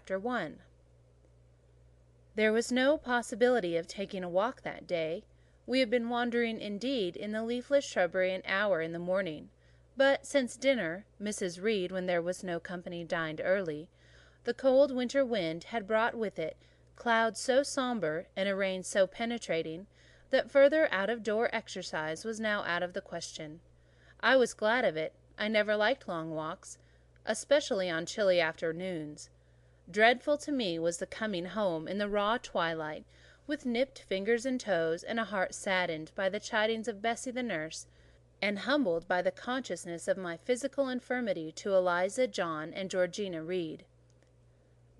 Chapter 1. There was no possibility of taking a walk that day. We had been wandering, indeed, in the leafless shrubbery an hour in the morning; but since dinner (Mrs. Reed, when there was no company, dined early), the cold winter wind had brought with it clouds so sombre, and a rain so penetrating, that further out-of-door exercise was now out of the question. I was glad of it. I never liked long walks, especially on chilly afternoons. Dreadful to me was the coming home in the raw twilight, with nipped fingers and toes, and a heart saddened by the chidings of Bessie the nurse, and humbled by the consciousness of my physical infirmity, to Eliza, John, and Georgiana Reed.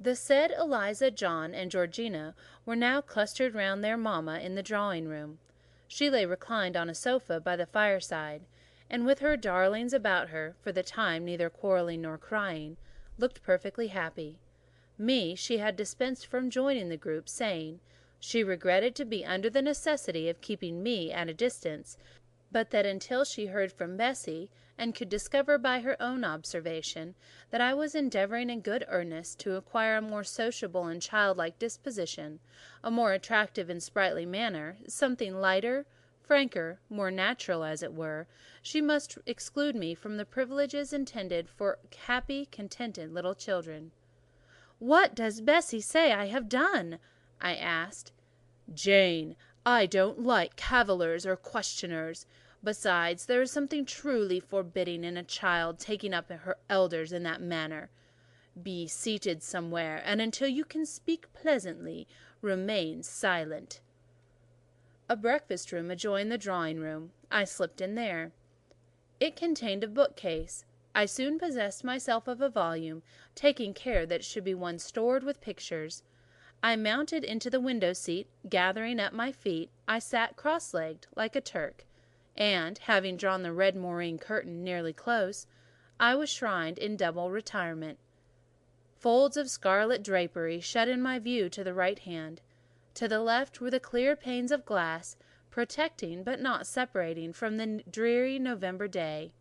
The said Eliza, John, and Georgiana were now clustered round their mamma in the drawing-room. She lay reclined on a sofa by the fireside, and with her darlings about her, for the time neither quarrelling nor crying, looked perfectly happy. Me she had dispensed from joining the group, saying, she regretted to be under the necessity of keeping me at a distance, but that until she heard from Bessie, and could discover by her own observation that I was endeavouring in good earnest to acquire a more sociable and childlike disposition, a more attractive and sprightly manner, something lighter, franker, more natural, as it were, she must exclude me from the privileges intended for happy, contented little children. "What does Bessie say I have done?" I asked. "Jane, I don't like cavillers or questioners. Besides, there is something truly forbidding in a child taking up her elders in that manner. Be seated somewhere, and until you can speak pleasantly, remain silent." A breakfast-room adjoined the drawing-room. I slipped in there. It contained a bookcase. I soon possessed myself of a volume, taking care that it should be one stored with pictures. I mounted into the window-seat. Gathering up my feet, I sat cross-legged, like a Turk, and, having drawn the red moreen curtain nearly close, I was shrined in double retirement. Folds of scarlet drapery shut in my view to the right hand. To the left were the clear panes of glass, protecting but not separating from the dreary November day.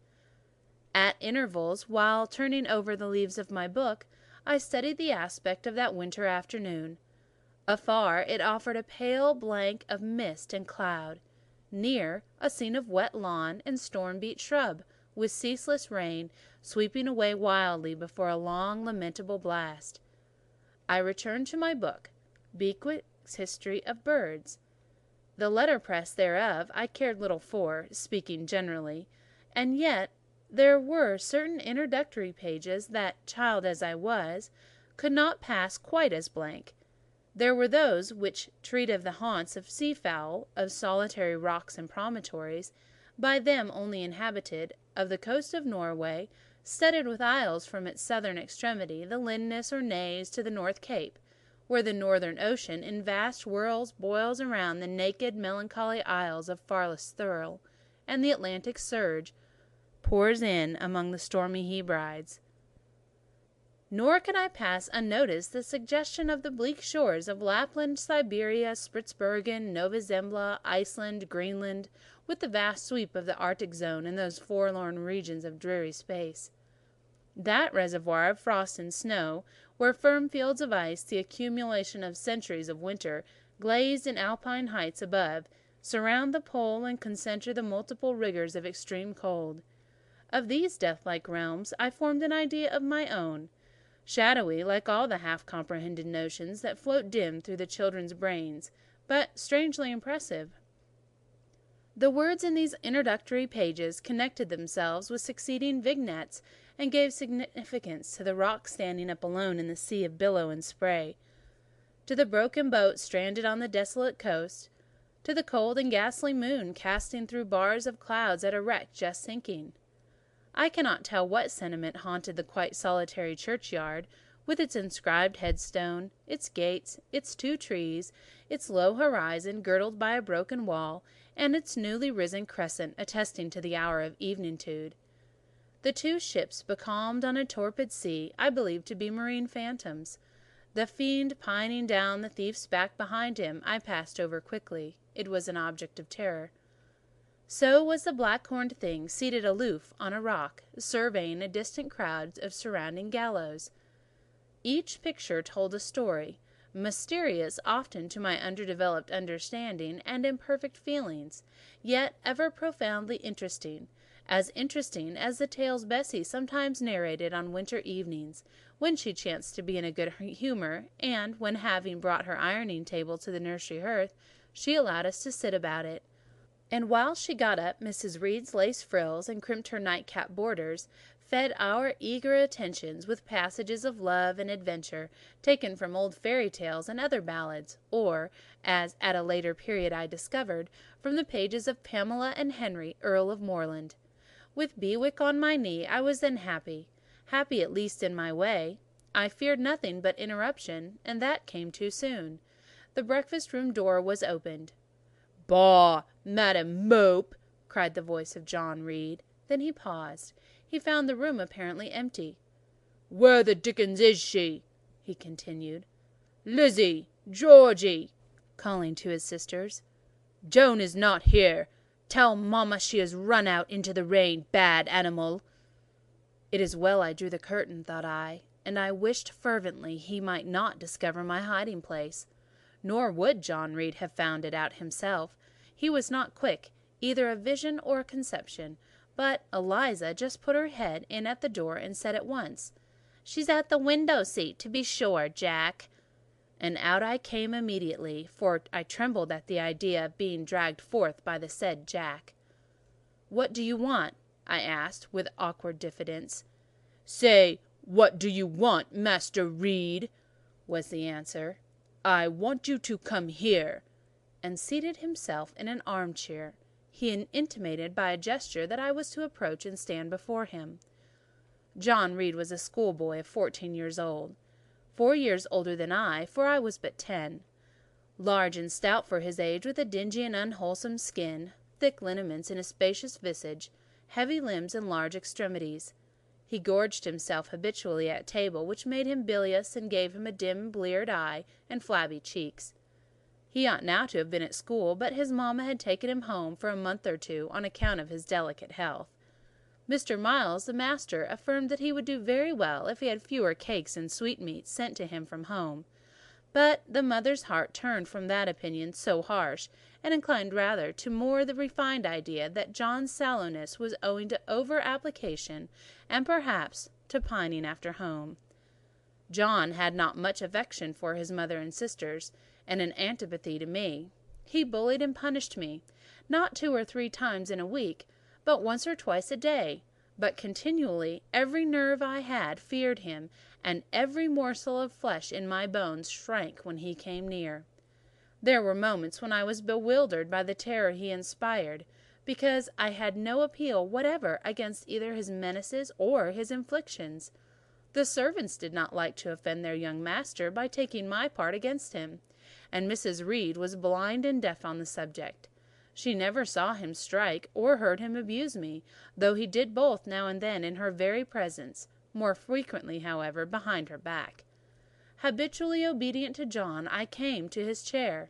At intervals, while turning over the leaves of my book, I studied the aspect of that winter afternoon. Afar, it offered a pale blank of mist and cloud; near, a scene of wet lawn and storm-beat shrub, with ceaseless rain sweeping away wildly before a long, lamentable blast. I returned to my book, Bewick's History of Birds. The letterpress thereof I cared little for, speaking generally, and yet there were certain introductory pages that, child as I was, could not pass quite as blank. There were those which treat of the haunts of sea-fowl, of solitary rocks and promontories, by them only inhabited, of the coast of Norway, studded with isles from its southern extremity, the Lindness or Naze, to the North Cape, where the Northern Ocean in vast whirls boils around the naked, melancholy isles of Farless Thurle, and the Atlantic surge pours in among the stormy Hebrides. Nor could I pass unnoticed the suggestion of the bleak shores of Lapland, Siberia, Spitzbergen, Nova Zembla, Iceland, Greenland, with the vast sweep of the Arctic zone and those forlorn regions of dreary space. That reservoir of frost and snow, where firm fields of ice, the accumulation of centuries of winter, glazed in alpine heights above, surround the pole and concentre the multiple rigours of extreme cold. Of these death-like realms I formed an idea of my own, shadowy like all the half-comprehended notions that float dim through the children's brains, but strangely impressive. The words in these introductory pages connected themselves with succeeding vignettes, and gave significance to the rock standing up alone in the sea of billow and spray, to the broken boat stranded on the desolate coast, to the cold and ghastly moon casting through bars of clouds at a wreck just sinking. I cannot tell what sentiment haunted the quite solitary churchyard, with its inscribed headstone, its gates, its 2 trees, its low horizon girdled by a broken wall, and its newly risen crescent attesting to the hour of eveningtude. The 2 ships becalmed on a torpid sea I believed to be marine phantoms. The fiend pining down the thief's back behind him I passed over quickly. It was an object of terror. So was the black-horned thing seated aloof on a rock, surveying a distant crowd of surrounding gallows. Each picture told a story, mysterious often to my underdeveloped understanding and imperfect feelings, yet ever profoundly interesting as the tales Bessie sometimes narrated on winter evenings, when she chanced to be in a good humour, and when, having brought her ironing table to the nursery hearth, she allowed us to sit about it. And while she got up Mrs. Reed's lace frills and crimped her nightcap borders, fed our eager attentions with passages of love and adventure taken from old fairy tales and other ballads, or, as at a later period I discovered, from the pages of Pamela and Henry, Earl of Morland. With Bewick on my knee, I was then happy at least in my way. I feared nothing but interruption, and that came too soon. The breakfast-room door was opened. "Bah, Madam Mope!" cried the voice of John Reed. Then he paused. He found the room apparently empty. "Where the dickens is she?" he continued. "Lizzie! Georgie!" calling to his sisters. "Joan is not here. Tell mamma she has run out into the rain, bad animal." It is well I drew the curtain, thought I, and I wished fervently he might not discover my hiding-place. Nor would John Reed have found it out himself. He was not quick, either of vision or conception, but Eliza just put her head in at the door and said at once, "She's at the window-seat, to be sure, Jack." And out I came immediately, for I trembled at the idea of being dragged forth by the said Jack. "What do you want?" I asked, with awkward diffidence. "Say, what do you want, Master Reed?" was the answer. "I want you to come here," and seated himself in an armchair. He intimated by a gesture that I was to approach and stand before him. John Reed was a schoolboy of 14 years old, 4 years older than I, for I was but 10. Large and stout for his age, with a dingy and unwholesome skin, thick lineaments in a spacious visage, heavy limbs and large extremities. He gorged himself habitually at table, which made him bilious and gave him a dim, bleared eye and flabby cheeks. He ought now to have been at school, but his mamma had taken him home for a month or two on account of his delicate health. Mr. Miles, the master, affirmed that he would do very well if he had fewer cakes and sweetmeats sent to him from home; but the mother's heart turned from that opinion so harsh, and inclined rather to more the refined idea that John's sallowness was owing to over-application, and perhaps to pining after home. John had not much affection for his mother and sisters, and an antipathy to me. He bullied and punished me, not 2 or 3 times in a week, but once or twice a day, but continually every nerve I had feared him, and every morsel of flesh in my bones shrank when he came near. There were moments when I was bewildered by the terror he inspired, because I had no appeal whatever against either his menaces or his inflictions. The servants did not like to offend their young master by taking my part against him, and Mrs. Reed was blind and deaf on the subject. She never saw him strike, or heard him abuse me, though he did both now and then in her very presence, more frequently, however, behind her back. Habitually obedient to John, I came to his chair.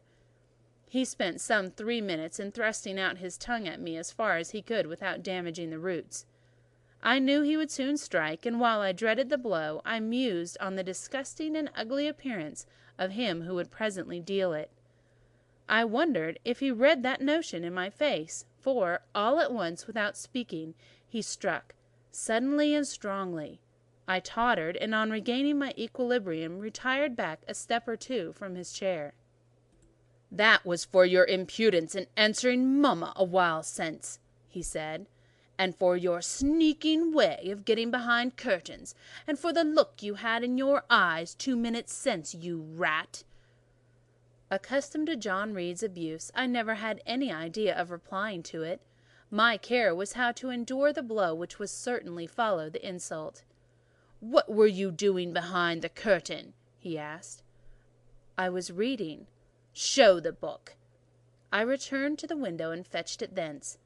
He spent some 3 minutes in thrusting out his tongue at me as far as he could without damaging the roots. I knew he would soon strike, and while I dreaded the blow, I mused on the disgusting and ugly appearance of him who would presently deal it. I wondered if he read that notion in my face, for, all at once, without speaking, he struck, suddenly and strongly. I tottered, and on regaining my equilibrium, retired back a step or 2 from his chair. "That was for your impudence in answering mamma a while since," he said, "and for your sneaking way of getting behind curtains, and for the look you had in your eyes 2 minutes since, you rat." Accustomed to John Reed's abuse, I never had any idea of replying to it. My care was how to endure the blow which would certainly follow the insult. "What were you doing behind the curtain?" he asked. "I was reading." "Show the book." I returned to the window and fetched it thence.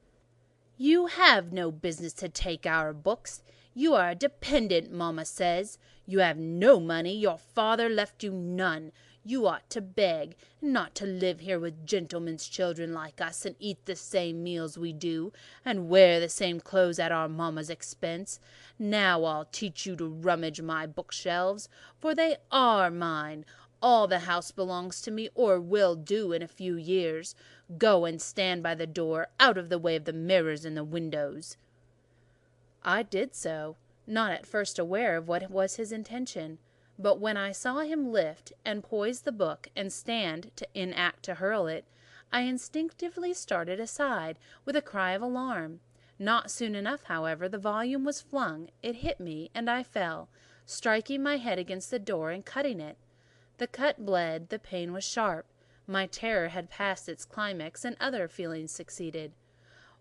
"You have no business to take our books. You are a dependent, mamma says. You have no money, your father left you none. You ought to beg, and not to live here with gentlemen's children like us, and eat the same meals we do, and wear the same clothes at our mamma's expense. Now I'll teach you to rummage my bookshelves, for they are mine. All the house belongs to me, or will do in a few years. Go and stand by the door, out of the way of the mirrors in the windows." I did so, not at first aware of what was his intention. But when I saw him lift and poise the book and stand in act to hurl it, I instinctively started aside, with a cry of alarm. Not soon enough, however, the volume was flung, it hit me, and I fell, striking my head against the door and cutting it. The cut bled, the pain was sharp. My terror had passed its climax, and other feelings succeeded.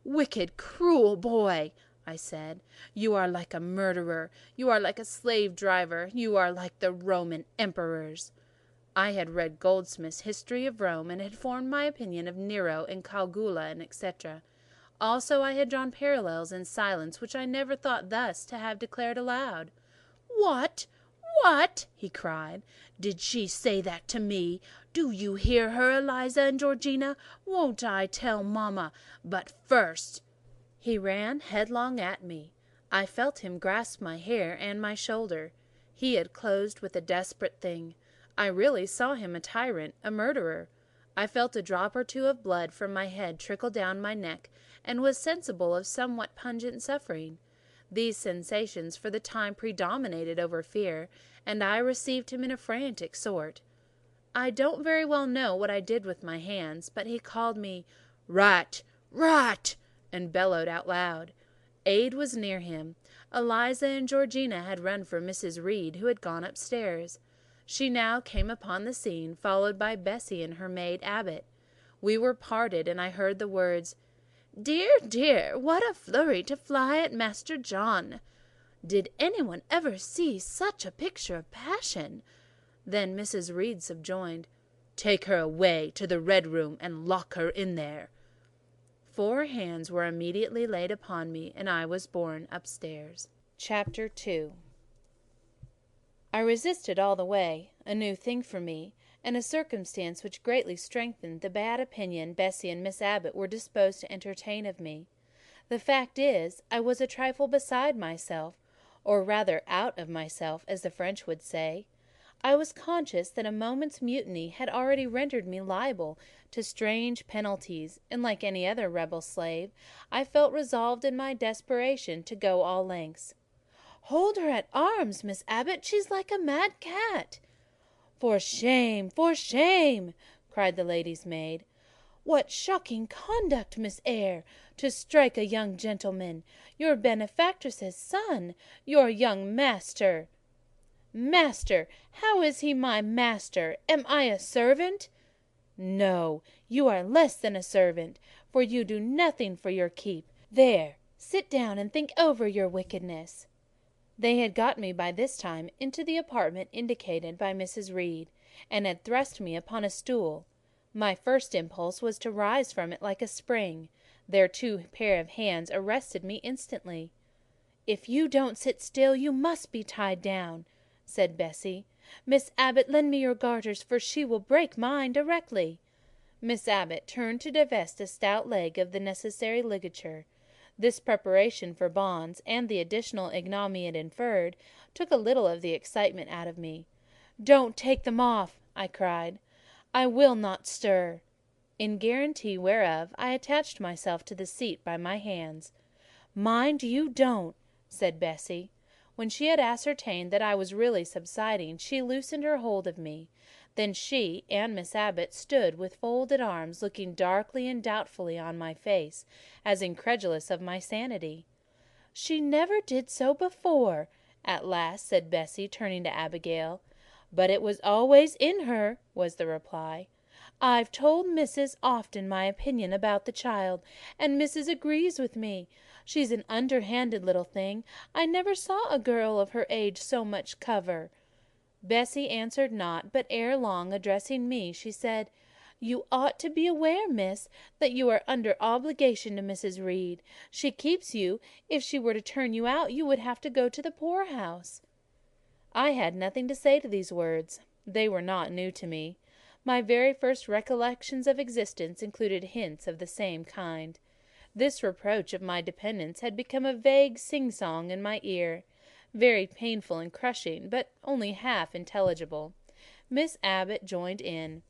"Wicked, cruel boy!" I said. "You are like a murderer. You are like a slave-driver. You are like the Roman emperors." I had read Goldsmith's History of Rome, and had formed my opinion of Nero and Caligula, and etc. Also I had drawn parallels in silence which I never thought thus to have declared aloud. "What? What?" he cried. "Did she say that to me? Do you hear her, Eliza and Georgina? Won't I tell mamma? But first—" He ran headlong at me. I felt him grasp my hair and my shoulder. He had closed with a desperate thing. I really saw him a tyrant, a murderer. I felt a drop or two of blood from my head trickle down my neck, and was sensible of somewhat pungent suffering. These sensations for the time predominated over fear, and I received him in a frantic sort. I don't very well know what I did with my hands, but he called me "Rat! Rat!" and bellowed out loud. Aid was near him. Eliza and Georgina had run for Mrs. Reed, who had gone upstairs. She now came upon the scene, followed by Bessie and her maid Abbot. We were parted, and I heard the words, "Dear, dear, what a flurry to fly at Master John! Did anyone ever see such a picture of passion?" Then Mrs. Reed subjoined, "Take her away to the Red Room, and lock her in there." 4 hands were immediately laid upon me, and I was borne upstairs. Chapter 2. I resisted all the way, a new thing for me, and a circumstance which greatly strengthened the bad opinion Bessie and Miss Abbot were disposed to entertain of me. The fact is, I was a trifle beside myself, or rather out of myself, as the French would say. I was conscious that a moment's mutiny had already rendered me liable to strange penalties, and like any other rebel slave, I felt resolved in my desperation to go all lengths. "Hold her at arms, Miss Abbot, she's like a mad cat." "For shame, for shame!" cried the lady's maid. "What shocking conduct, Miss Eyre, to strike a young gentleman, your benefactress's son, your young master." "Master! How is he my master? Am I a servant?" "No, you are less than a servant, for you do nothing for your keep. There, sit down and think over your wickedness." They had got me by this time into the apartment indicated by Mrs. Reed, and had thrust me upon a stool. My first impulse was to rise from it like a spring. Their 2 pair of hands arrested me instantly. "If you don't sit still, you must be tied down," said Bessie. "Miss Abbot, lend me your garters, for she will break mine directly." Miss Abbot turned to divest a stout leg of the necessary ligature. This preparation for bonds, and the additional ignominy it inferred, took a little of the excitement out of me. "Don't take them off," I cried. "I will not stir." In guarantee whereof, I attached myself to the seat by my hands. "Mind you don't," said Bessie. When she had ascertained that I was really subsiding, she loosened her hold of me. Then she and Miss Abbot stood with folded arms, looking darkly and doubtfully on my face, as incredulous of my sanity. "She never did so before," at last said Bessie, turning to Abigail. "But it was always in her," was the reply. "I've told Mrs. often my opinion about the child, and Mrs. agrees with me. She's an underhanded little thing. I never saw a girl of her age so much cover." Bessie answered not, but ere long, addressing me, she said, You ought to be aware, miss, that you are under obligation to Mrs. Reed. She keeps you. If she were to turn you out, you would have to go to the poorhouse." I had nothing to say to these words. They were not new to me. My very first recollections of existence included hints of the same kind. This reproach of my dependence had become a vague sing-song in my ear, very painful and crushing, but only half intelligible. Miss Abbot joined in.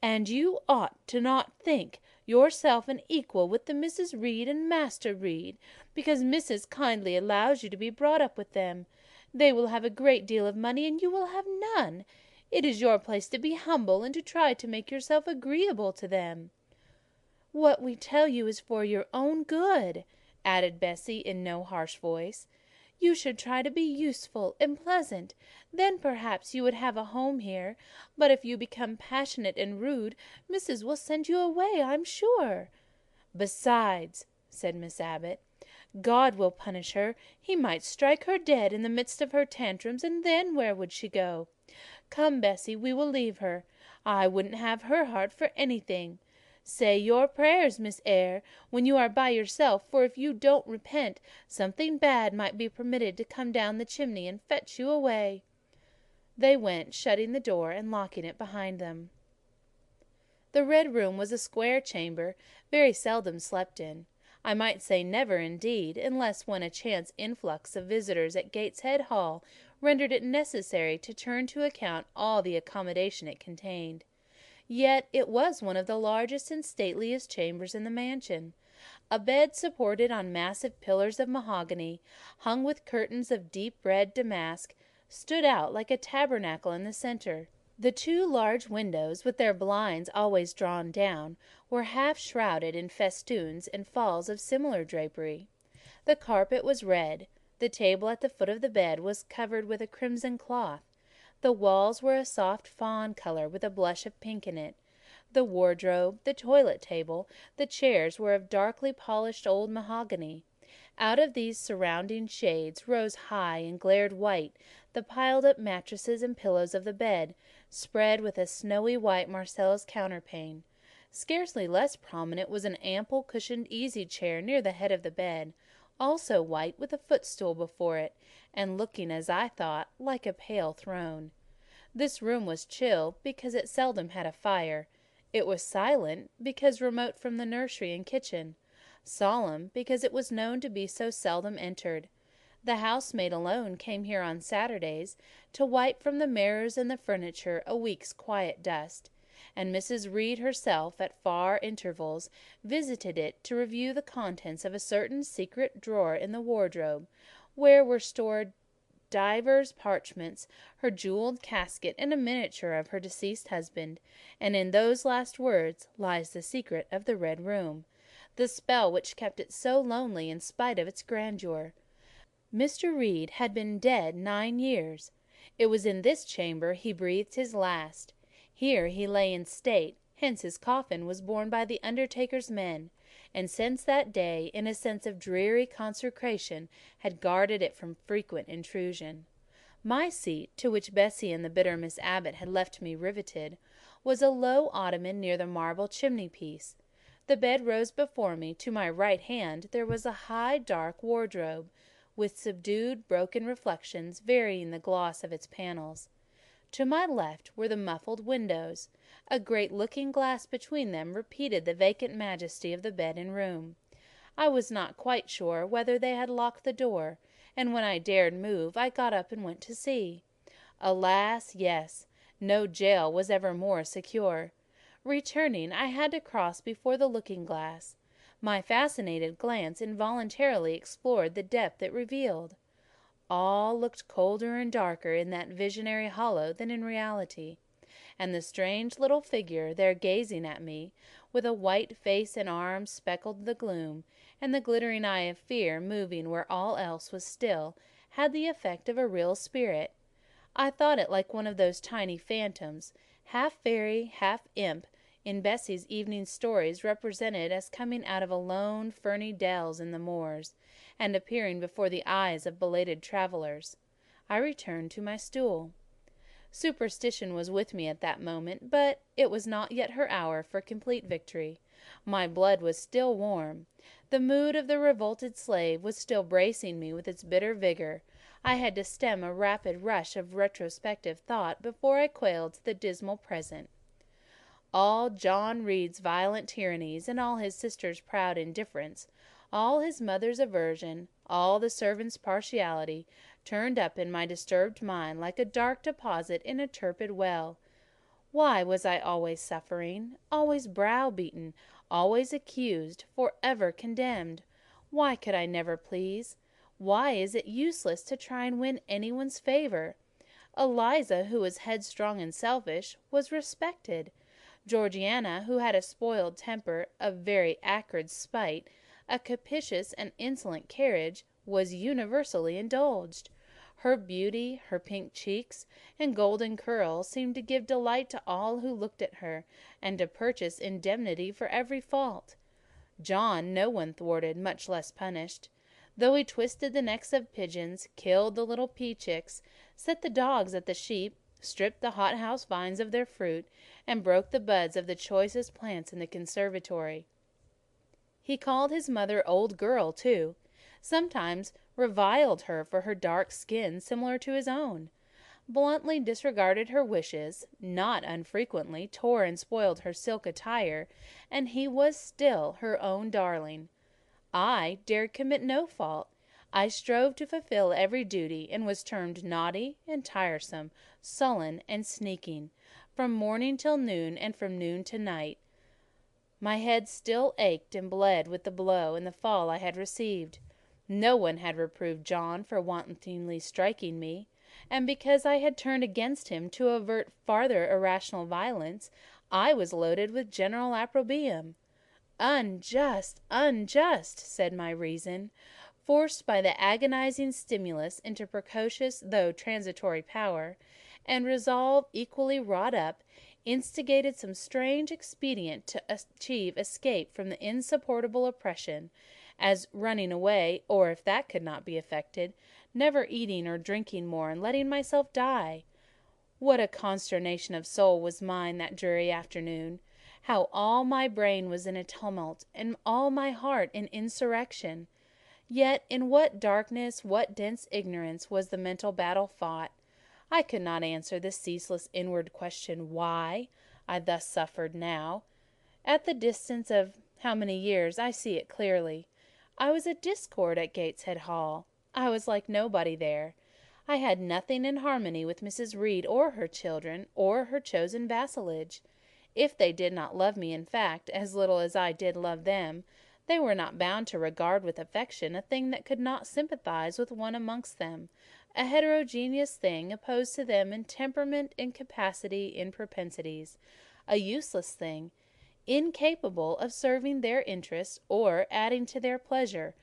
"And you ought to not think yourself an equal with the Mrs. Reed and Master Reed, because Missis kindly allows you to be brought up with them. They will have a great deal of money, and you will have none. It is your place to be humble, and to try to make yourself agreeable to them." "What we tell you is for your own good," added Bessie in no harsh voice. "You should try to be useful and pleasant. Then perhaps you would have a home here. But if you become passionate and rude, Missis will send you away, I'm sure." "Besides," said Miss Abbot, "God will punish her. He might strike her dead in the midst of her tantrums, and then where would she go? Come, Bessie, we will leave her. I wouldn't have her heart for anything. Say your prayers, Miss Eyre, when you are by yourself, for if you don't repent, something bad might be permitted to come down the chimney and fetch you away." They went, shutting the door and locking it behind them. The Red Room was a square chamber, very seldom slept in. I might say never, indeed, unless when a chance influx of visitors at Gateshead Hall rendered it necessary to turn to account all the accommodation it contained. Yet it was one of the largest and stateliest chambers in the mansion. A bed supported on massive pillars of mahogany, hung with curtains of deep red damask, stood out like a tabernacle in the centre. The two large windows, with their blinds always drawn down, were half shrouded in festoons and falls of similar drapery. The carpet was red. The table at the foot of the bed was covered with a crimson cloth. The walls were a soft fawn colour with a blush of pink in it. The wardrobe, the toilet table, the chairs were of darkly polished old mahogany. Out of these surrounding shades rose high and glared white the piled-up mattresses and pillows of the bed, spread with a snowy white Marcellus counterpane. Scarcely less prominent was an ample cushioned easy-chair near the head of the bed, also white with a footstool before it, and looking, as I thought, like a pale throne. This room was chill, because it seldom had a fire. It was silent, because remote from the nursery and kitchen; solemn, because it was known to be so seldom entered. The housemaid alone came here on Saturdays, to wipe from the mirrors and the furniture a week's quiet dust; and Mrs. Reed herself, at far intervals, visited it to review the contents of a certain secret drawer in the wardrobe, where were stored divers parchments, her jewelled casket, and a miniature of her deceased husband. And in those last words lies the secret of the Red Room, the spell which kept it so lonely in spite of its grandeur. Mr. Reed had been dead 9 years. It was in this chamber he breathed his last. Here he lay in state, hence his coffin was borne by the undertaker's men, and since that day, in a sense of dreary consecration, had guarded it from frequent intrusion. My seat, to which Bessie and the bitter Miss Abbot had left me riveted, was a low ottoman near the marble chimney-piece. The bed rose before me; to my right hand there was a high dark wardrobe, with subdued broken reflections varying the gloss of its panels. To my left were the muffled windows. A great looking-glass between them repeated the vacant majesty of the bed and room. I was not quite sure whether they had locked the door, and when I dared move, I got up and went to see. Alas, yes! No jail was ever more secure. Returning, I had to cross before the looking-glass. My fascinated glance involuntarily explored the depth it revealed. All looked colder and darker in that visionary hollow than in reality; and the strange little figure there gazing at me, with a white face and arms speckled in the gloom, and the glittering eye of fear moving where all else was still, had the effect of a real spirit. I thought it like one of those tiny phantoms, half fairy, half imp, in Bessie's evening stories represented as coming out of lone ferny dells in the moors, and appearing before the eyes of belated travellers. I returned to my stool. Superstition was with me at that moment, but it was not yet her hour for complete victory. My blood was still warm. The mood of the revolted slave was still bracing me with its bitter vigour. I had to stem a rapid rush of retrospective thought before I quailed to the dismal present. All John Reed's violent tyrannies, and all his sister's proud indifference, all his mother's aversion, all the servants' partiality, turned up in my disturbed mind like a dark deposit in a turbid well. Why was I always suffering, always browbeaten, always accused, for ever condemned? Why could I never please? Why is it useless to try and win anyone's favour? Eliza, who was headstrong and selfish, was respected. Georgiana, who had a spoiled temper, a very acrid spite, a capricious and insolent carriage, was universally indulged. Her beauty, her pink cheeks, and golden curls seemed to give delight to all who looked at her, and to purchase indemnity for every fault. John no one thwarted, much less punished. Though he twisted the necks of pigeons, killed the little pea-chicks, set the dogs at the sheep, stripped the hothouse vines of their fruit, and broke the buds of the choicest plants in the conservatory. He called his mother old girl, too; sometimes reviled her for her dark skin similar to his own; bluntly disregarded her wishes; not unfrequently tore and spoiled her silk attire; and he was still her own darling. I dared commit no fault. I strove to fulfil every duty, and was termed naughty and tiresome, sullen and sneaking, from morning till noon, and from noon to night. My head still ached and bled with the blow and the fall I had received. No one had reproved John for wantonly striking me; and because I had turned against him to avert farther irrational violence, I was loaded with general opprobrium. Unjust, unjust, said my reason, forced by the agonizing stimulus into precocious though transitory power, and resolve equally wrought up, instigated some strange expedient to achieve escape from the insupportable oppression, as running away, or, if that could not be effected, never eating or drinking more, and letting myself die. What a consternation of soul was mine that dreary afternoon! How all my brain was in a tumult, and all my heart in insurrection! Yet in what darkness, what dense ignorance, was the mental battle fought! I could not answer the ceaseless inward question, why I thus suffered now. At the distance of how many years, I see it clearly. I was a discord at Gateshead Hall. I was like nobody there. I had nothing in harmony with Mrs. Reed or her children, or her chosen vassalage. If they did not love me, in fact, as little as I did love them, they were not bound to regard with affection a thing that could not sympathise with one amongst them, a heterogeneous thing, opposed to them in temperament, in capacity, in propensities; a useless thing, incapable of serving their interests or adding to their pleasure;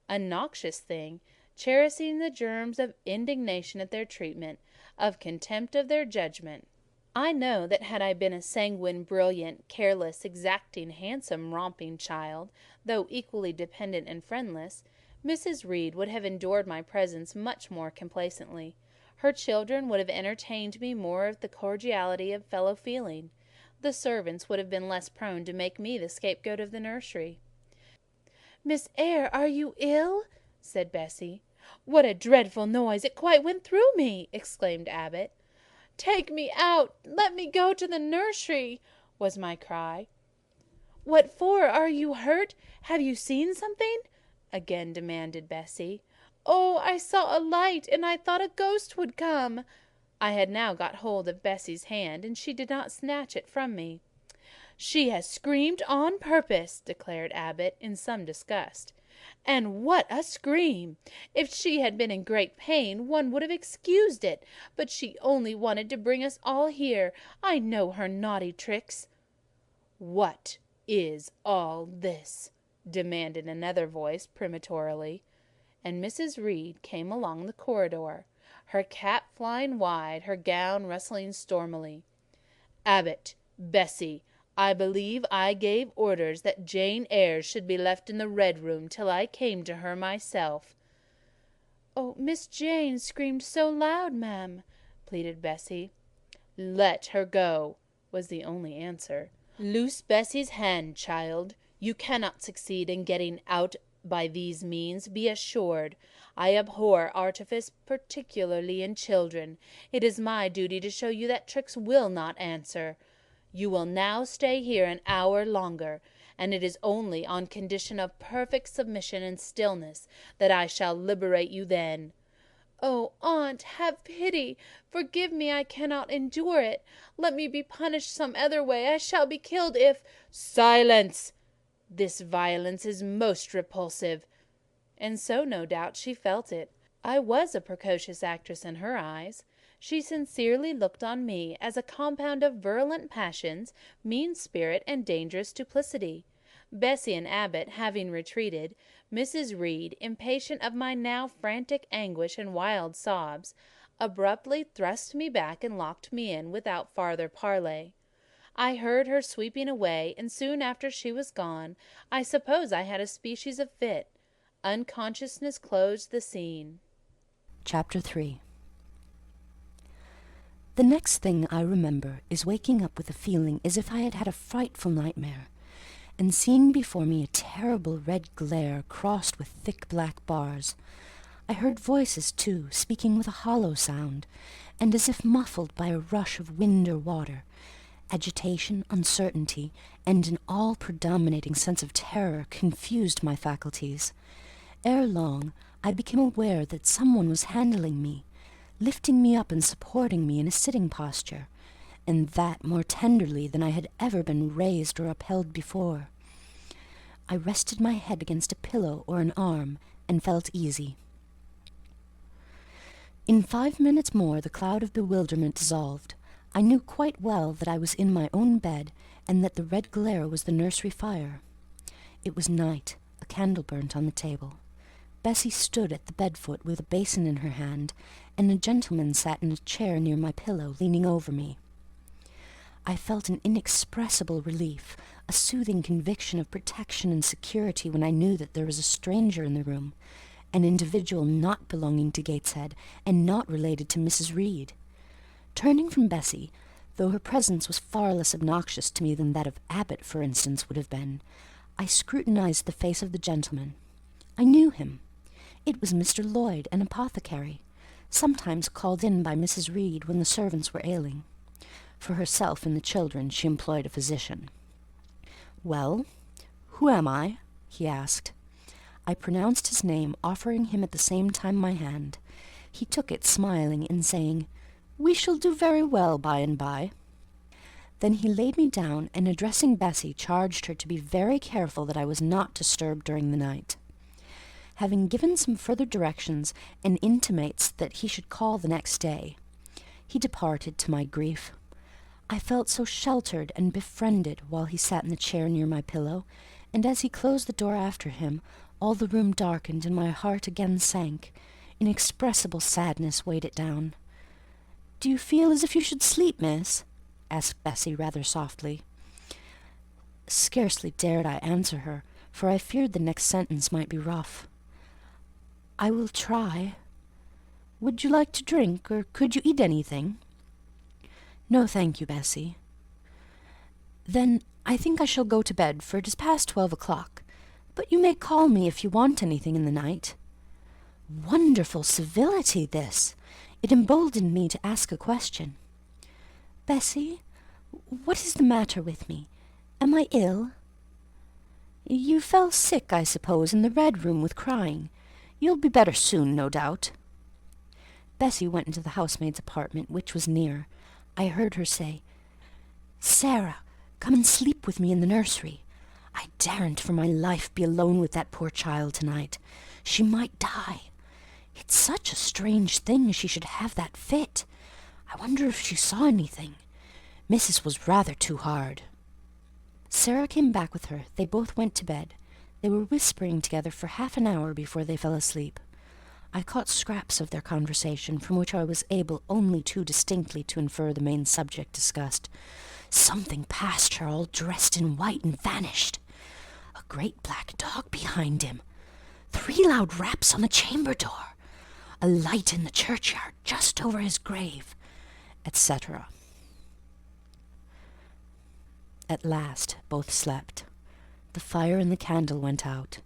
a noxious thing, cherishing the germs of indignation at their treatment, of contempt of their judgment. I know that had I been a sanguine, brilliant, careless, exacting, handsome, romping child, though equally dependent and friendless, Mrs. Reed would have endured my presence much more complacently. Her children would have entertained me more with the cordiality of fellow feeling. The servants would have been less prone to make me the scapegoat of the nursery. "Miss Eyre, are you ill?" said Bessie. "What a dreadful noise! It quite went through me!" exclaimed Abbot. "Take me out! Let me go to the nursery!" was my cry. "What for? Are you hurt? Have you seen something?" again demanded Bessie. "Oh, I saw a light, and I thought a ghost would come." I had now got hold of Bessie's hand, and she did not snatch it from me. "She has screamed on purpose," declared Abbot, in some disgust. "And what a scream! If she had been in great pain, one would have excused it; but she only wanted to bring us all here. I know her naughty tricks." "What is all this?" demanded another voice peremptorily; and Mrs. Reed came along the corridor, her cap flying wide, her gown rustling stormily. "Abbot, Bessie, I believe I gave orders that Jane Eyre should be left in the Red Room till I came to her myself." "Oh, Miss Jane screamed so loud, ma'am," pleaded Bessie. "Let her go," was the only answer. "Loose Bessie's hand, child. You cannot succeed in getting out by these means, be assured. I abhor artifice, particularly in children. It is my duty to show you that tricks will not answer. You will now stay here an hour longer, and it is only on condition of perfect submission and stillness that I shall liberate you then." "Oh, aunt, have pity! Forgive me, I cannot endure it. Let me be punished some other way. I shall be killed if—" "Silence! This violence is most repulsive." And so, no doubt, she felt it. I was a precocious actress in her eyes. She sincerely looked on me as a compound of virulent passions, mean spirit, and dangerous duplicity. Bessie and Abbot having retreated, Mrs. Reed, impatient of my now frantic anguish and wild sobs, abruptly thrust me back and locked me in without farther parley. I heard her sweeping away, and soon after she was gone, I suppose I had a species of fit. Unconsciousness closed the scene. Chapter 3. The next thing I remember is waking up with a feeling as if I had had a frightful nightmare, and seeing before me a terrible red glare crossed with thick black bars. I heard voices, too, speaking with a hollow sound, and as if muffled by a rush of wind or water. Agitation, uncertainty, and an all-predominating sense of terror confused my faculties. Ere long, I became aware that someone was handling me, lifting me up and supporting me in a sitting posture, and that more tenderly than I had ever been raised or upheld before. I rested my head against a pillow or an arm, and felt easy. In 5 minutes more the cloud of bewilderment dissolved. I knew quite well that I was in my own bed, and that the red glare was the nursery fire. It was night. A candle burnt on the table. Bessie stood at the bed-foot with a basin in her hand, and a gentleman sat in a chair near my pillow, leaning over me. I felt an inexpressible relief, a soothing conviction of protection and security when I knew that there was a stranger in the room, an individual not belonging to Gateshead, and not related to Mrs. Reed. Turning from Bessie, though her presence was far less obnoxious to me than that of Abbot, for instance, would have been, I scrutinized the face of the gentleman. I knew him. It was Mr. Lloyd, an apothecary, sometimes called in by Mrs. Reed when the servants were ailing. For herself and the children she employed a physician. "Well, who am I?" he asked. I pronounced his name, offering him at the same time my hand. He took it, smiling, and saying, "We shall do very well by and by." Then he laid me down, and addressing Bessie, charged her to be very careful that I was not disturbed during the night. Having given some further directions, and intimates that he should call the next day, he departed, to my grief. I felt so sheltered and befriended while he sat in the chair near my pillow, and as he closed the door after him, all the room darkened and my heart again sank. Inexpressible sadness weighed it down. "Do you feel as if you should sleep, miss?" asked Bessie rather softly. Scarcely dared I answer her, for I feared the next sentence might be rough. "I will try. Would you like to drink, or could you eat anything?" "No, thank you, Bessie." "Then I think I shall go to bed, for it is past 12 o'clock. But you may call me if you want anything in the night." Wonderful civility, this! It emboldened me to ask a question. "Bessie, what is the matter with me? Am I ill?" "You fell sick, I suppose, in the Red Room with crying. You'll be better soon, no doubt." Bessie went into the housemaid's apartment, which was near. I heard her say, "Sarah, come and sleep with me in the nursery. I daren't for my life be alone with that poor child tonight. She might die. It's such a strange thing she should have that fit. I wonder if she saw anything. Mrs. was rather too hard." Sarah came back with her. They both went to bed. They were whispering together for half an hour before they fell asleep. I caught scraps of their conversation, from which I was able only too distinctly to infer the main subject discussed. Something passed her all dressed in white and vanished. A great black dog behind him. 3 loud raps on the chamber door. A light in the churchyard just over his grave, etc. At last both slept. The fire and the candle went out.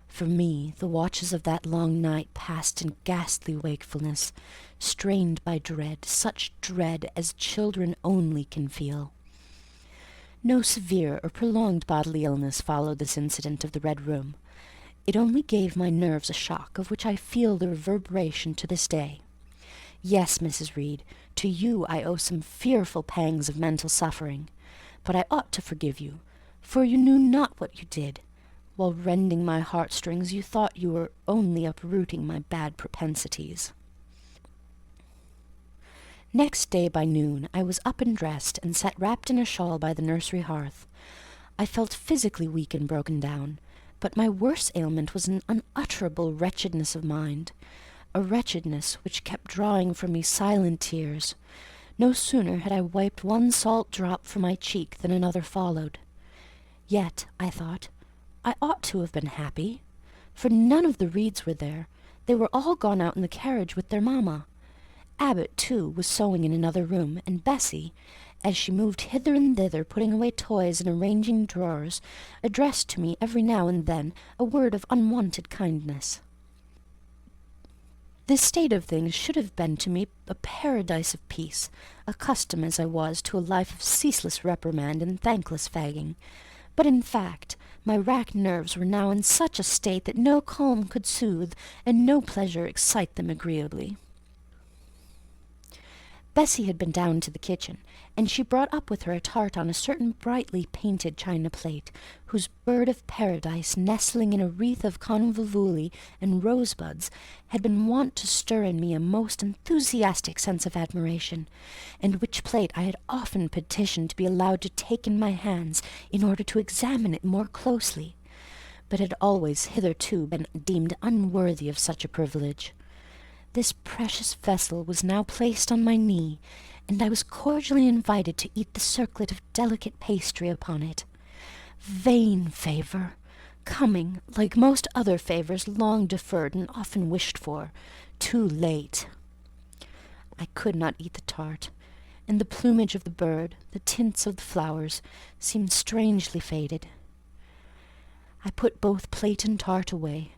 For me, the watches of that long night passed in ghastly wakefulness, strained by dread, such dread as children only can feel. No severe or prolonged bodily illness followed this incident of the Red Room. It only gave my nerves a shock of which I feel the reverberation to this day. Yes, Mrs. Reed, to you I owe some fearful pangs of mental suffering, but I ought to forgive you, for you knew not what you did. While rending my heartstrings, you thought you were only uprooting my bad propensities. Next day by noon I was up and dressed, and sat wrapped in a shawl by the nursery hearth. I felt physically weak and broken down, but my worst ailment was an unutterable wretchedness of mind, a wretchedness which kept drawing from me silent tears. No sooner had I wiped one salt drop from my cheek than another followed. Yet, I thought, I ought to have been happy, for none of the Reeds were there. They were all gone out in the carriage with their mamma. Abbot, too, was sewing in another room, and Bessie, as she moved hither and thither, putting away toys and arranging drawers, addressed to me every now and then a word of unwonted kindness. This state of things should have been to me a paradise of peace, accustomed as I was to a life of ceaseless reprimand and thankless fagging. But in fact, my racked nerves were now in such a state that no calm could soothe, and no pleasure excite them agreeably. Bessie had been down to the kitchen, and she brought up with her a tart on a certain brightly painted china plate, whose bird of paradise, nestling in a wreath of convolvuli and rosebuds, had been wont to stir in me a most enthusiastic sense of admiration, and which plate I had often petitioned to be allowed to take in my hands in order to examine it more closely, but had always hitherto been deemed unworthy of such a privilege. This precious vessel was now placed on my knee, and I was cordially invited to eat the circlet of delicate pastry upon it. Vain favour, coming, like most other favours, long deferred and often wished for, too late. I could not eat the tart, and the plumage of the bird, the tints of the flowers, seemed strangely faded. I put both plate and tart away.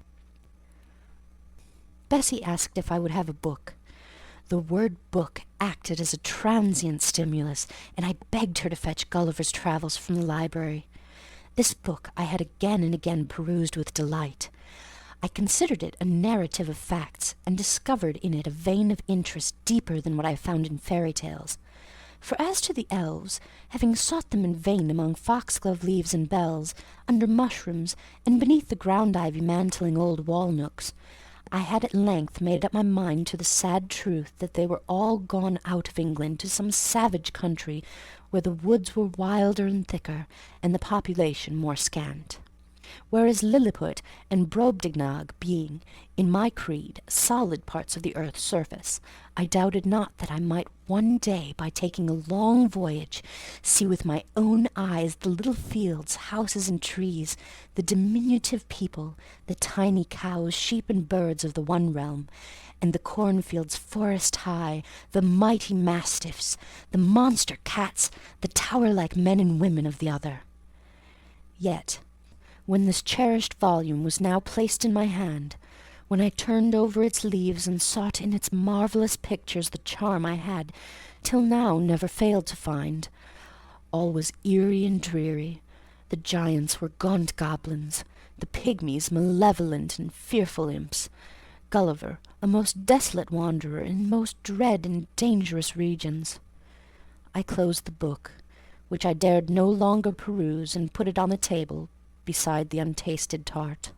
Bessie asked if I would have a book. The word book acted as a transient stimulus, and I begged her to fetch Gulliver's Travels from the library. This book I had again and again perused with delight. I considered it a narrative of facts, and discovered in it a vein of interest deeper than what I found in fairy tales. For as to the elves, having sought them in vain among foxglove leaves and bells, under mushrooms, and beneath the ground-ivy mantling old wall-nooks, I had at length made up my mind to the sad truth that they were all gone out of England to some savage country where the woods were wilder and thicker, and the population more scant. Whereas Lilliput and Brobdingnag being, in my creed, solid parts of the earth's surface, I doubted not that I might one day, by taking a long voyage, see with my own eyes the little fields, houses, and trees, the diminutive people, the tiny cows, sheep, and birds of the one realm, and the cornfields forest high, the mighty mastiffs, the monster cats, the tower-like men and women of the other. Yet, when this cherished volume was now placed in my hand, when I turned over its leaves and sought in its marvellous pictures the charm I had till now never failed to find, all was eerie and dreary. The giants were gaunt goblins, the pygmies malevolent and fearful imps, Gulliver a most desolate wanderer in most dread and dangerous regions. I closed the book, which I dared no longer peruse, and put it on the table beside the untasted tart.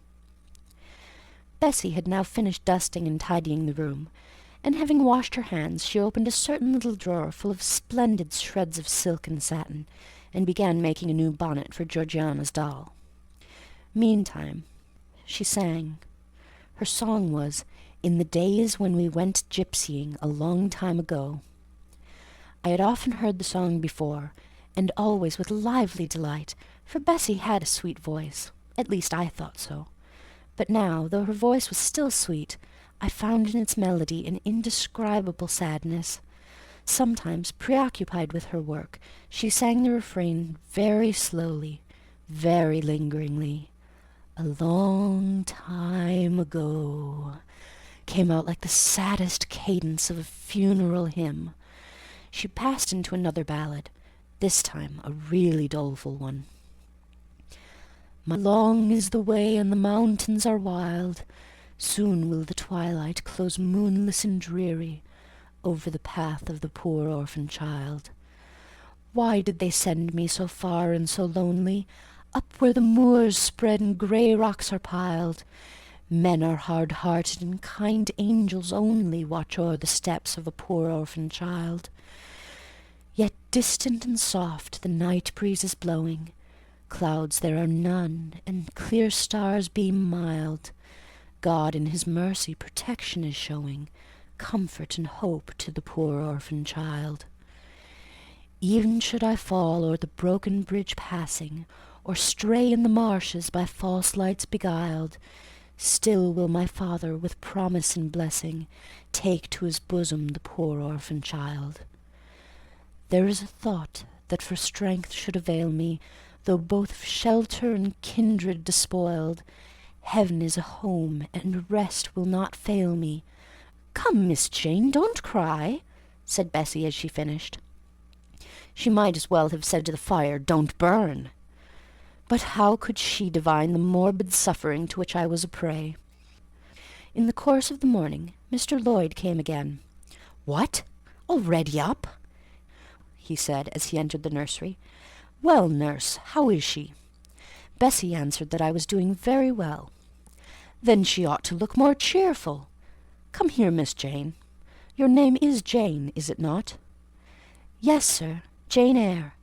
Bessie had now finished dusting and tidying the room, and having washed her hands, she opened a certain little drawer full of splendid shreds of silk and satin, and began making a new bonnet for Georgiana's doll. Meantime, she sang. Her song was, "In the days when we went gypsying a long time ago." I had often heard the song before, and always with lively delight, for Bessie had a sweet voice, at least I thought so. But now, though her voice was still sweet, I found in its melody an indescribable sadness, Sometimes, preoccupied with her work, she sang the refrain very slowly, very lingeringly. "A long time ago," came out like the saddest cadence of a funeral hymn. She passed into another ballad, this time a really doleful one. "Long is the way and the mountains are wild. Soon will the twilight close moonless and dreary over the path of the poor orphan child. Why did they send me so far and so lonely, up where the moors spread and grey rocks are piled? Men are hard-hearted and kind angels only watch o'er the steps of a poor orphan child. Yet distant and soft the night breeze is blowing, clouds there are none, and clear stars beam mild. God in his mercy protection is showing, comfort and hope to the poor orphan child. Even should I fall o'er the broken bridge passing, or stray in the marshes by false lights beguiled, still will my Father with promise and blessing take to his bosom the poor orphan child. There is a thought that for strength should avail me, though both of shelter and kindred despoiled. Heaven is a home, and rest will not fail me. Come, Miss Jane, don't cry," said Bessie as she finished. She might as well have said to the fire, "Don't burn." But how could she divine the morbid suffering to which I was a prey? In the course of the morning, Mr. Lloyd came again. "What? Already up?" he said as he entered the nursery. "Well, nurse, how is she?" Bessie answered that I was doing very well. "Then she ought to look more cheerful. Come here, Miss Jane. Your name is Jane, is it not?" "Yes, sir, Jane Eyre."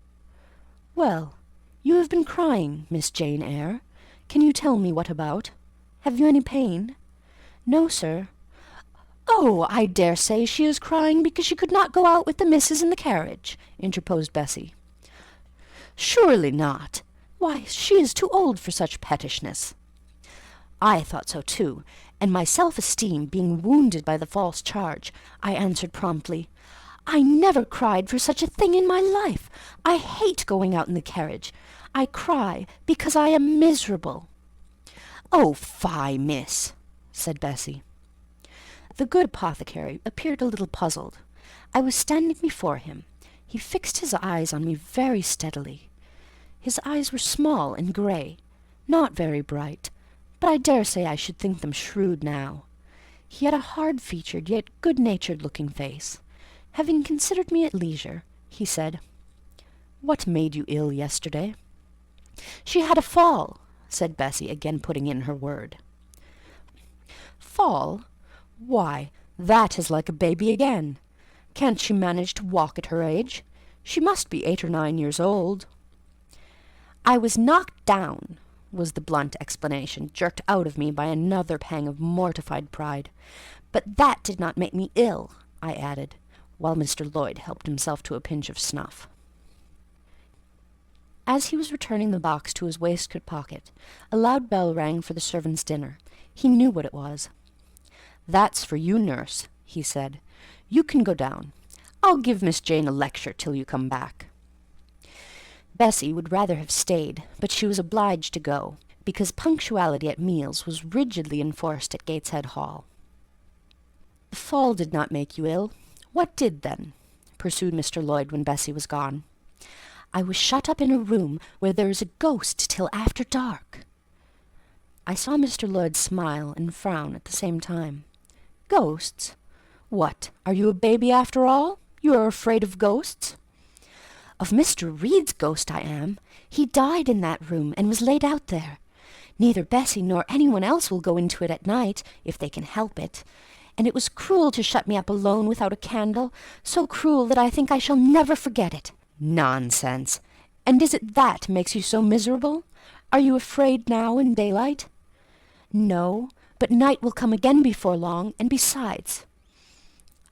"Well, you have been crying, Miss Jane Eyre. Can you tell me what about? Have you any pain?" "No, sir." "Oh, I dare say she is crying because she could not go out with the missus in the carriage," interposed Bessie. "Surely not. Why, she is too old for such pettishness." I thought so too, and my self-esteem being wounded by the false charge, I answered promptly, "I never cried for such a thing in my life. I hate going out in the carriage. I cry because I am miserable." "Oh, fie, miss," said Bessie. The good apothecary appeared a little puzzled. I was standing before him. He fixed his eyes on me very steadily. His eyes were small and grey, not very bright, but I dare say I should think them shrewd now. He had a hard-featured yet good-natured looking face. Having considered me at leisure, he said, "What made you ill yesterday?" "She had a fall," said Bessie, again putting in her word. "Fall? Why, that is like a baby again. Can't she manage to walk at her age? She must be 8 or 9 years old." "I was knocked down," was the blunt explanation, jerked out of me by another pang of mortified pride. "But that did not make me ill," I added, while Mr. Lloyd helped himself to a pinch of snuff. As he was returning the box to his waistcoat pocket, a loud bell rang for the servants' dinner. He knew what it was. "That's for you, nurse," he said. "You can go down. I'll give Miss Jane a lecture till you come back." Bessie would rather have stayed, but she was obliged to go, because punctuality at meals was rigidly enforced at Gateshead Hall. "The fall did not make you ill. What did, then?" pursued Mr. Lloyd when Bessie was gone. "I was shut up in a room where there is a ghost till after dark." I saw Mr. Lloyd smile and frown at the same time. "Ghosts? What, are you a baby after all? You are afraid of ghosts?" "Of Mr. Reed's ghost I am. He died in that room and was laid out there. Neither Bessie nor anyone else will go into it at night, if they can help it. And it was cruel to shut me up alone without a candle, so cruel that I think I shall never forget it." "Nonsense! And is it that makes you so miserable? Are you afraid now in daylight?" "No, but night will come again before long, and besides,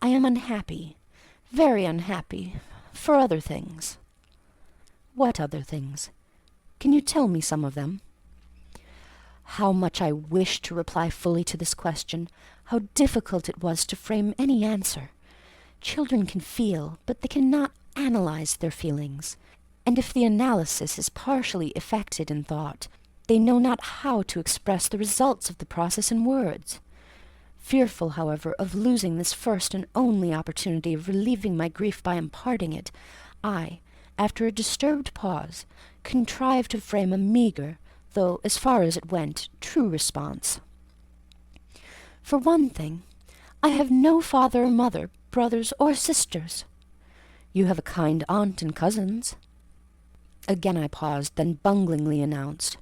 I am unhappy, very unhappy, for other things." "What other things? Can you tell me some of them?" How much I wished to reply fully to this question, how difficult it was to frame any answer. Children can feel, but they cannot analyze their feelings, and if the analysis is partially effected in thought, they know not how to express the results of the process in words. Fearful, however, of losing this first and only opportunity of relieving my grief by imparting it, I, after a disturbed pause, contrived to frame a meagre, though, as far as it went, true response. For one thing, I have no father or mother, brothers or sisters. You have a kind aunt and cousins. Again I paused, then bunglingly announced,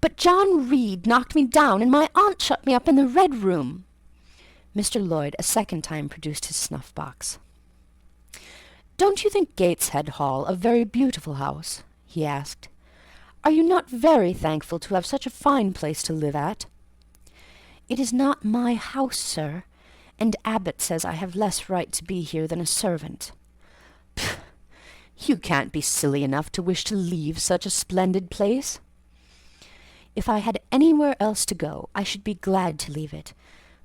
But John Reed knocked me down, and my aunt shut me up in the Red Room. Mr. Lloyd a second time produced his snuff-box. Don't you think Gateshead Hall a very beautiful house? He asked. Are you not very thankful to have such a fine place to live at? It is not my house, sir, and Abbot says I have less right to be here than a servant. Pff, you can't be silly enough to wish to leave such a splendid place. If I had anywhere else to go, I should be glad to leave it,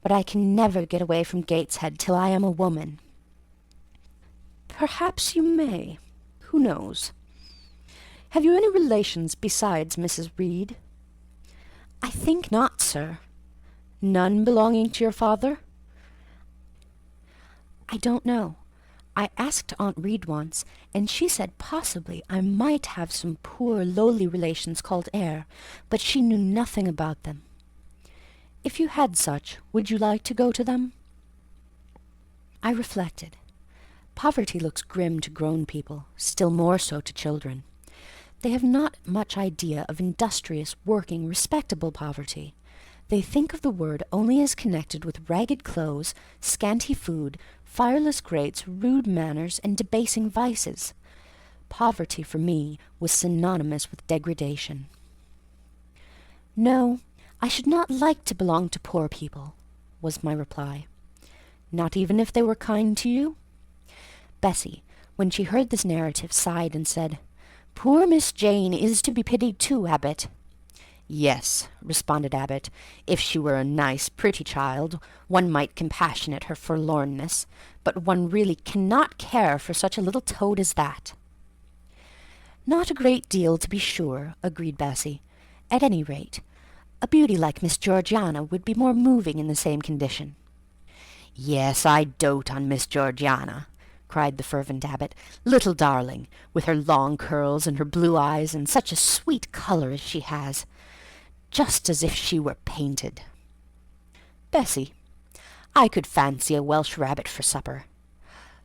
but I can never get away from Gateshead till I am a woman. Perhaps you may. Who knows? Have you any relations besides Mrs. Reed? I think not, sir. None belonging to your father? I don't know. I asked Aunt Reed once, and she said possibly I might have some poor lowly relations called Eyre, but she knew nothing about them. If you had such, would you like to go to them? I reflected. Poverty looks grim to grown people, still more so to children. They have not much idea of industrious, working, respectable poverty. They think of the word only as connected with ragged clothes, scanty food, fireless grates, rude manners, and debasing vices. Poverty, for me, was synonymous with degradation. No, I should not like to belong to poor people, was my reply. Not even if they were kind to you? Bessie, when she heard this narrative, sighed and said, Poor Miss Jane is to be pitied too, Abbot. Yes, responded Abbot, if she were a nice, pretty child, one might compassionate her forlornness, but one really cannot care for such a little toad as that. Not a great deal, to be sure, agreed Bessie. At any rate, a beauty like Miss Georgiana would be more moving in the same condition. Yes, I dote on Miss Georgiana, cried the fervent Abbot. Little darling, with her long curls and her blue eyes, and such a sweet colour as she has. Just as if she were painted. Bessie, I could fancy a Welsh rabbit for supper.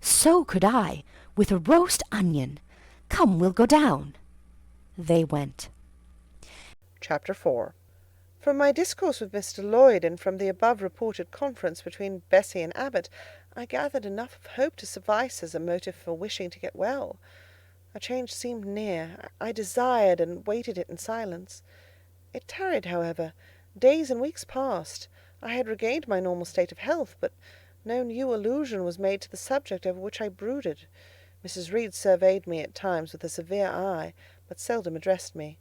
So could I, with a roast onion. Come, we'll go down. They went. Chapter 4. From my discourse with Mr. Lloyd, and from the above-reported conference between Bessie and Abbot, I gathered enough of hope to suffice as a motive for wishing to get well. A change seemed near. I desired and waited it in silence. It tarried, however. Days and weeks passed. I had regained my normal state of health, but no new allusion was made to the subject over which I brooded. Mrs. Reed surveyed me at times with a severe eye, but seldom addressed me.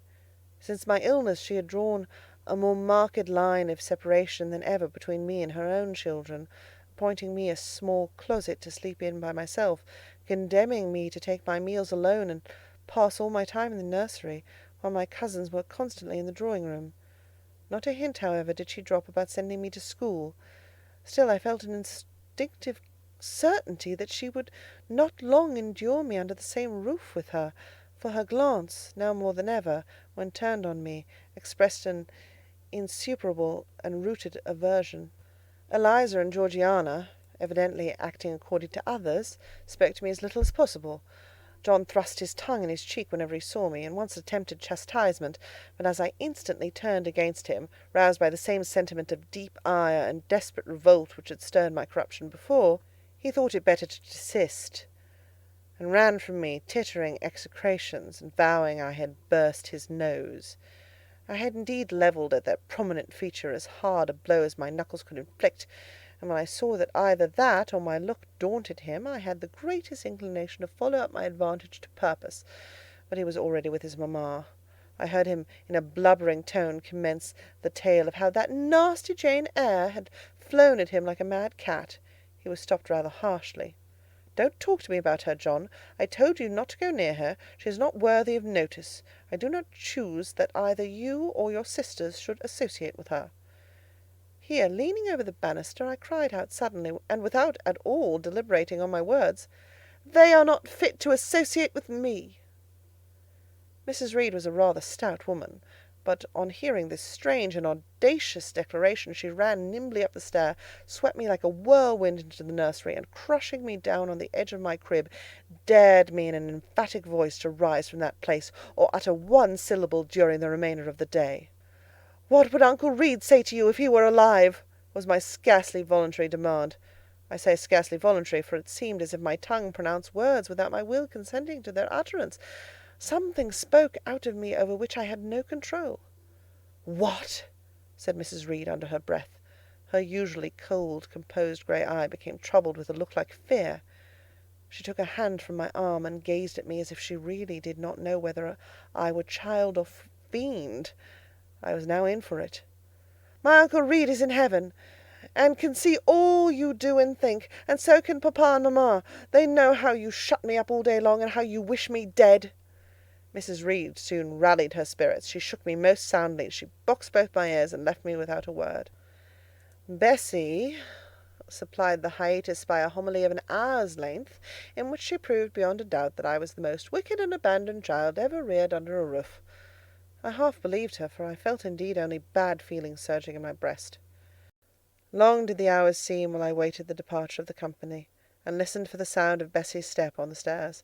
Since my illness she had drawn a more marked line of separation than ever between me and her own children, appointing me a small closet to sleep in by myself, condemning me to take my meals alone and pass all my time in the nursery, while my cousins were constantly in the drawing-room. Not a hint, however, did she drop about sending me to school. Still I felt an instinctive certainty that she would not long endure me under the same roof with her, for her glance, now more than ever, when turned on me, expressed an insuperable and rooted aversion. Eliza and Georgiana, evidently acting according to others, spoke to me as little as possible. John thrust his tongue in his cheek whenever he saw me, and once attempted chastisement, but as I instantly turned against him, roused by the same sentiment of deep ire and desperate revolt which had stirred my corruption before, he thought it better to desist, and ran from me, tittering execrations, and vowing I had burst his nose. I had indeed levelled at that prominent feature as hard a blow as my knuckles could inflict, and when I saw that either that or my look daunted him, I had the greatest inclination to follow up my advantage to purpose. But he was already with his mamma. I heard him in a blubbering tone commence the tale of how that nasty Jane Eyre had flown at him like a mad cat. He was stopped rather harshly. Don't talk to me about her, John. I told you not to go near her. She is not worthy of notice. I do not choose that either you or your sisters should associate with her." Here, leaning over the banister, I cried out suddenly, and without at all deliberating on my words, "They are not fit to associate with me." Mrs. Reed was a rather stout woman, but on hearing this strange and audacious declaration, she ran nimbly up the stair, swept me like a whirlwind into the nursery, and crushing me down on the edge of my crib, dared me in an emphatic voice to rise from that place, or utter one syllable during the remainder of the day. "What would Uncle Reed say to you if he were alive?" was my scarcely voluntary demand. I say scarcely voluntary, for it seemed as if my tongue pronounced words without my will consenting to their utterance. Something spoke out of me over which I had no control. "What?" said Mrs. Reed under her breath. Her usually cold, composed grey eye became troubled with a look like fear. She took her hand from my arm, and gazed at me as if she really did not know whether I were child or fiend. I was now in for it. "My Uncle Reed is in heaven, and can see all you do and think, and so can papa and mamma. They know how you shut me up all day long, and how you wish me dead." Mrs. Reed soon rallied her spirits. She shook me most soundly. She boxed both my ears, and left me without a word. Bessie supplied the hiatus by a homily of an hour's length, in which she proved beyond a doubt that I was the most wicked and abandoned child ever reared under a roof. I half believed her, for I felt indeed only bad feelings surging in my breast. Long did the hours seem while I waited the departure of the company, and listened for the sound of Bessie's step on the stairs.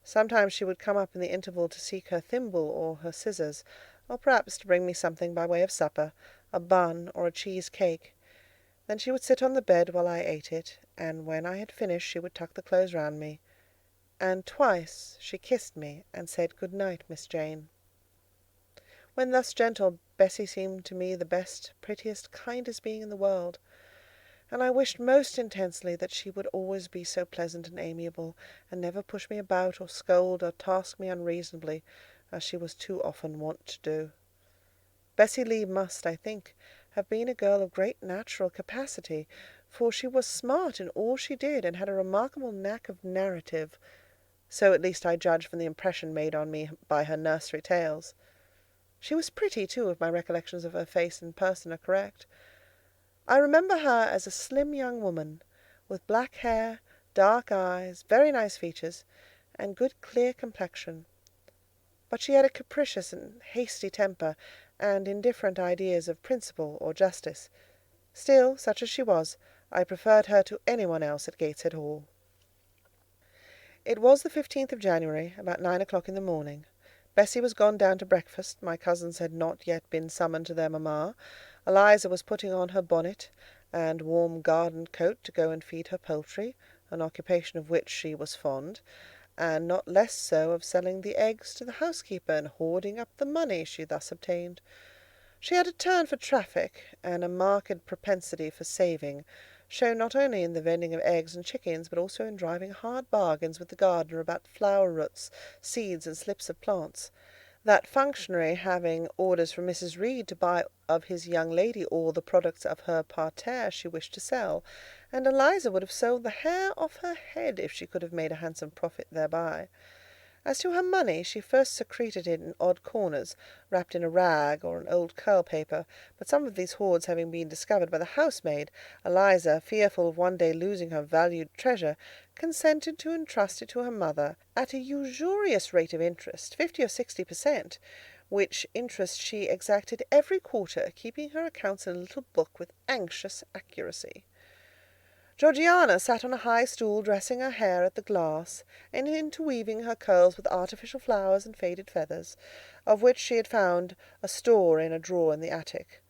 Sometimes she would come up in the interval to seek her thimble or her scissors, or perhaps to bring me something by way of supper, a bun or a cheese cake. Then she would sit on the bed while I ate it, and when I had finished she would tuck the clothes round me, and twice she kissed me and said, "Good night, Miss Jane." When thus gentle, Bessie seemed to me the best, prettiest, kindest being in the world, and I wished most intensely that she would always be so pleasant and amiable, and never push me about, or scold, or task me unreasonably, as she was too often wont to do. Bessie Lee must, I think, have been a girl of great natural capacity, for she was smart in all she did, and had a remarkable knack of narrative. So at least I judged from the impression made on me by her nursery tales. She was pretty, too, if my recollections of her face and person are correct. I remember her as a slim young woman, with black hair, dark eyes, very nice features, and good clear complexion. But she had a capricious and hasty temper, and indifferent ideas of principle or justice. Still, such as she was, I preferred her to any one else at Gateshead Hall. It was the 15th of January, about 9 o'clock in the morning. Bessie was gone down to breakfast. My cousins had not yet been summoned to their mamma. Eliza was putting on her bonnet and warm garden coat to go and feed her poultry, an occupation of which she was fond, and not less so of selling the eggs to the housekeeper and hoarding up the money she thus obtained. She had a turn for traffic, and a marked propensity for saving, shown not only in the vending of eggs and chickens, but also in driving hard bargains with the gardener about flower roots, seeds, and slips of plants. That functionary having orders from Mrs. Reed to buy of his young lady all the products of her parterre she wished to sell, and Eliza would have sold the hair off her head if she could have made a handsome profit thereby. As to her money, she first secreted it in odd corners, wrapped in a rag or an old curl paper, but some of these hoards having been discovered by the housemaid, Eliza, fearful of one day losing her valued treasure, consented to entrust it to her mother at a usurious rate of interest, 50 or 60 per cent., which interest she exacted every quarter, keeping her accounts in a little book with anxious accuracy. Georgiana sat on a high stool, dressing her hair at the glass, and interweaving her curls with artificial flowers and faded feathers, of which she had found a store in a drawer in the attic.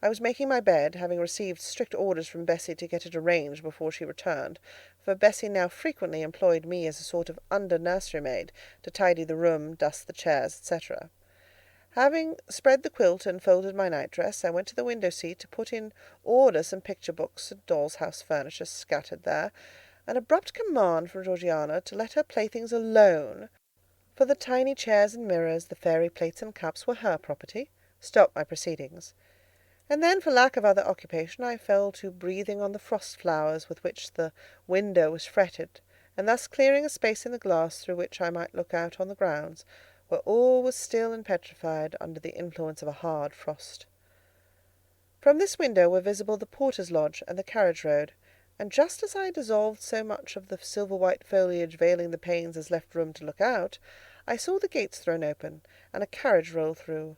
I was making my bed, having received strict orders from Bessie to get it arranged before she returned, for Bessie now frequently employed me as a sort of under-nursery maid, to tidy the room, dust the chairs, etc. Having spread the quilt and folded my nightdress, I went to the window-seat to put in order some picture-books and doll's-house furniture scattered there. An abrupt command from Georgiana to let her playthings alone, for the tiny chairs and mirrors, the fairy plates and cups, were her property, stopped my proceedings. And then, for lack of other occupation, I fell to breathing on the frost flowers with which the window was fretted, and thus clearing a space in the glass through which I might look out on the grounds, where all was still and petrified under the influence of a hard frost. From this window were visible the porter's lodge and the carriage road, and just as I dissolved so much of the silver-white foliage veiling the panes as left room to look out, I saw the gates thrown open, and a carriage roll through.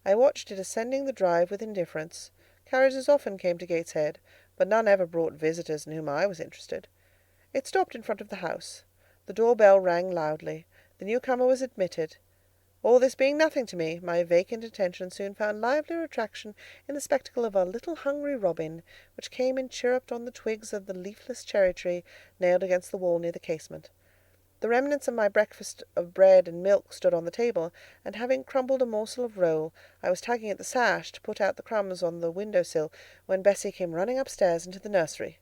I watched it ascending the drive with indifference. Carriages often came to Gateshead, but none ever brought visitors in whom I was interested. It stopped in front of the house. The door-bell rang loudly. The newcomer was admitted. All this being nothing to me, my vacant attention soon found livelier attraction in the spectacle of a little hungry robin, which came and chirruped on the twigs of the leafless cherry-tree nailed against the wall near the casement. The remnants of my breakfast of bread and milk stood on the table, and having crumbled a morsel of roll, I was tugging at the sash to put out the crumbs on the window-sill, when Bessie came running upstairs into the nursery.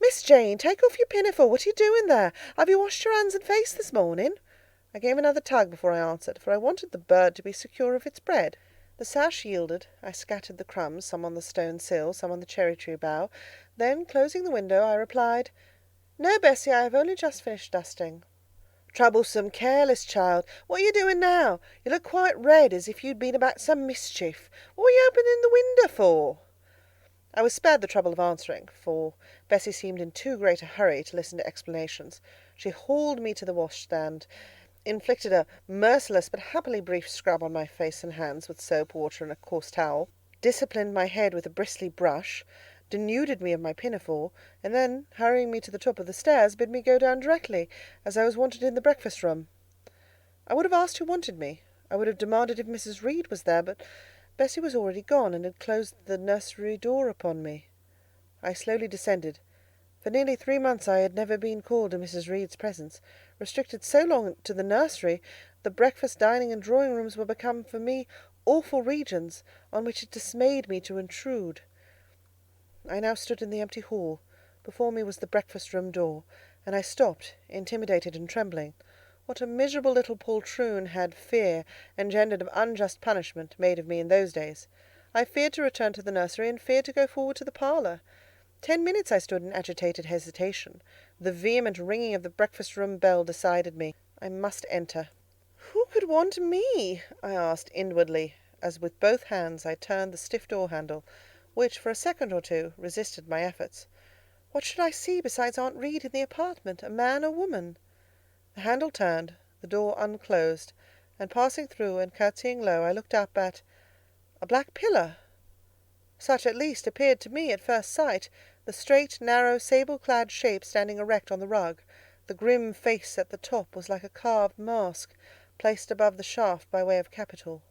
"Miss Jane, take off your pinafore. What are you doing there? Have you washed your hands and face this morning?" I gave another tug before I answered, for I wanted the bird to be secure of its bread. The sash yielded. I scattered the crumbs, some on the stone sill, some on the cherry-tree bough. Then, closing the window, I replied, "No, Bessie, I have only just finished dusting." "Troublesome, careless child. What are you doing now? You look quite red, as if you'd been about some mischief. What were you opening the window for?" I was spared the trouble of answering, for Bessie seemed in too great a hurry to listen to explanations. She hauled me to the washstand, inflicted a merciless but happily brief scrub on my face and hands with soap, water, and a coarse towel, disciplined my head with a bristly brush, denuded me of my pinafore, and then, hurrying me to the top of the stairs, bid me go down directly, as I was wanted in the breakfast-room. I would have asked who wanted me. I would have demanded if Mrs. Reed was there, but Bessie was already gone, and had closed the nursery door upon me. I slowly descended. For nearly 3 months I had never been called to Mrs. Reed's presence. Restricted so long to the nursery, the breakfast, dining, and drawing-rooms were become for me awful regions, on which it dismayed me to intrude. I now stood in the empty hall. Before me was the breakfast-room door, and I stopped, intimidated and trembling. What a miserable little poltroon had fear, engendered of unjust punishment, made of me in those days! I feared to return to the nursery, and feared to go forward to the parlour. 10 minutes I stood in agitated hesitation. The vehement ringing of the breakfast-room bell decided me. I must enter. "Who could want me?" I asked inwardly, as with both hands I turned the stiff door-handle, which, for a second or two, resisted my efforts. What should I see besides Aunt Reed in the apartment, a man or woman? The handle turned, the door unclosed, and passing through and curtsying low, I looked up at a black pillar. Such, at least, appeared to me at first sight, the straight, narrow, sable-clad shape standing erect on the rug. The grim face at the top was like a carved mask, placed above the shaft by way of capital.